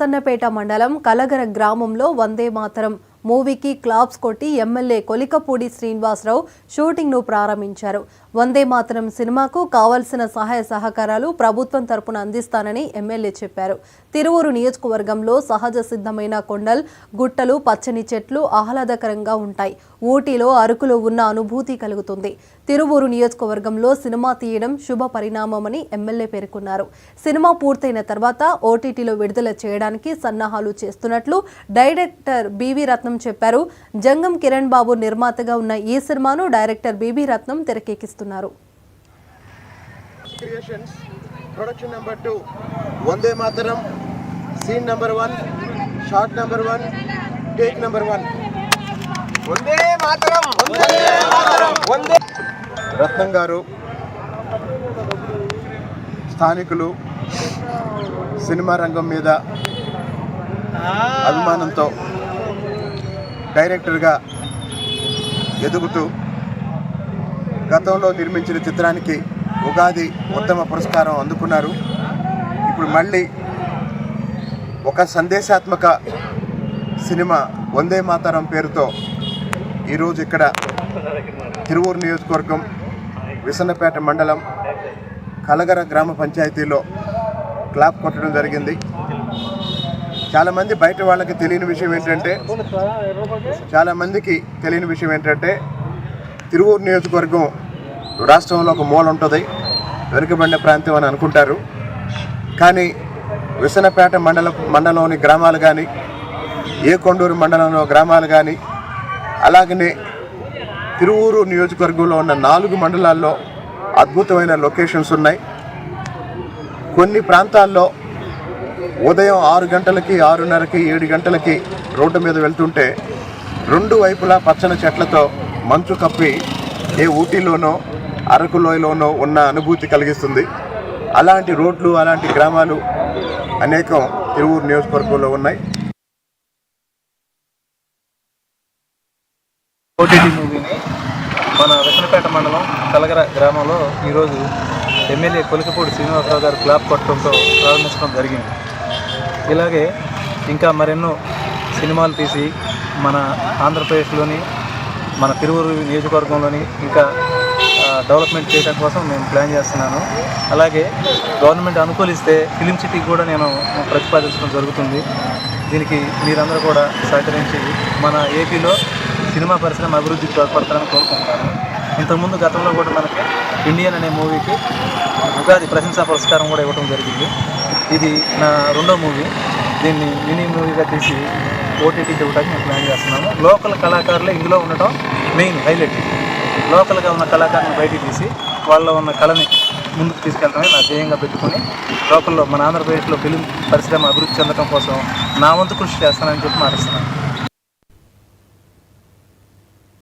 సన్నపేట మండలం కలగర గ్రామంలో వందే మాతరం మూవీకి క్లాప్స్ కొట్టి ఎమ్మెల్యే కొలికపూడి శ్రీనివాసరావు షూటింగ్ ను ప్రారంభించారు. వందే మాతరం సినిమాకు కావాల్సిన సహాయ సహకారాలు ప్రభుత్వం తరపున అందిస్తానని ఎమ్మెల్యే చెప్పారు. తిరువూరు నియోజకవర్గంలో సహజ సిద్ధమైన కొండలు, గుట్టలు, పచ్చని చెట్లు ఆహ్లాదకరంగా ఉంటాయి. ఊటీలో, అరకులో ఉన్న అనుభూతి కలుగుతుంది. తిరువూరు నియోజకవర్గంలో సినిమా తీయడం శుభ పరిణామమని ఎమ్మెల్యే పేర్కొన్నారు. సినిమా పూర్తయిన తర్వాత ఓటీటీలో విడుదల చేయడానికి సన్నాహాలు చేస్తున్నట్లు డైరెక్టర్ బివి రత్నం చెప్పారు. జంగం కిరణ్ బాబు నిర్మాతగా ఉన్న ఈ సినిమాను డైరెక్టర్ బివి రత్నం తెరకెక్కిస్తున్నారు. Production number 2 Vande Mataram scene number 1 shot number 1 take number 1 Vande Mataram Vande Mataram Vande Ratnam గారు స్థానికులు సినిమా రంగం మీద అభిమానంతో డైరెక్టర్గా ఎదుగుతూ గతంలో నిర్మించిన చిత్రానికి ఉగాది ఉత్తమ పురస్కారం అందుకున్నారు. ఇప్పుడు మళ్ళీ ఒక సందేశాత్మక సినిమా వందే మాతరం పేరుతో ఈరోజు ఇక్కడ తిరువూరు నియోజకవర్గం విసన్నపేట మండలం కలగర గ్రామ పంచాయతీలో క్లాప్ కొట్టడం జరిగింది. చాలామంది బయట వాళ్ళకి తెలియని విషయం ఏంటంటే తిరువూరు నియోజకవర్గం రాష్ట్రంలో ఒక మూల ఉంటుంది, వెనుకబడిన ప్రాంతం అని అనుకుంటారు. కానీ విసన్నపేట మండలంలోని గ్రామాలు కానీ, ఏకొండూరు మండలంలో గ్రామాలు కానీ, అలాగనే తిరువూరు నియోజకవర్గంలో ఉన్న 4 మండలాల్లో అద్భుతమైన లొకేషన్స్ ఉన్నాయి. కొన్ని ప్రాంతాల్లో ఉదయం 6 గంటలకి, 6:30కి, 7 గంటలకి రోడ్డు మీద వెళ్తుంటే 2 వైపులా పచ్చని చెట్లతో మంచు కప్పి ఏ ఊటీలోనో అరకు లోయలోనో ఉన్న అనుభూతి కలిగిస్తుంది. అలాంటి రోడ్లు, అలాంటి గ్రామాలు అనేకం తిరువూరు నియోజకవర్గంలో ఉన్నాయి. ఓటీటీ మూవీని మన విసన్నపేట మండలం కలగర గ్రామంలో ఈరోజు ఎమ్మెల్యే కొలికపూడి శ్రీనివాసరావు గారు క్లాప్ కొట్టడంతో ప్రారంభించడం జరిగింది. ఇలాగే ఇంకా మరెన్నో సినిమాలు తీసి మన ఆంధ్రప్రదేశ్లోని, మన తిరువూరు నియోజకవర్గంలోని ఇంకా డెవలప్మెంట్ చేయడం కోసం నేను ప్లాన్ చేస్తున్నాను. అలాగే గవర్నమెంట్ అనుకూలిస్తే ఫిలిం సిటీకి కూడా నేను ప్రతిపాదించడం జరుగుతుంది. దీనికి మీరందరూ కూడా సహకరించి మన ఏపీలో సినిమా పరిశ్రమ అభివృద్ధికి తోడ్పడతారని కోరుకుంటున్నాను. ఇంతకుముందు గతంలో కూడా మనకి ఇండియన్ అనే మూవీకి ఉగాది ప్రశంసా పురస్కారం కూడా ఇవ్వడం జరిగింది. ఇది నా 2వ మూవీ. దీన్ని మినీ మూవీగా తీసి ఓటీటీకి ఇవ్వడానికి నేను ప్లాన్ చేస్తున్నాను. లోకల్ కళాకారులే ఇందులో ఉండటం మెయిన్ హైలైట్. లోకల్గా ఉన్న కళాకారులను బయటికి తీసి వాళ్ళలో ఉన్న కళని ముందుకు తీసుకెళ్ళడమే నా ధ్యేయంగా పెట్టుకుని లోకల్లో మన ఆంధ్రప్రదేశ్లో ఫిలిం పరిశ్రమ అభివృద్ధి చెందడం కోసం నా వంతు కృషి చేస్తానని చెప్పి మాటిస్తున్నాను.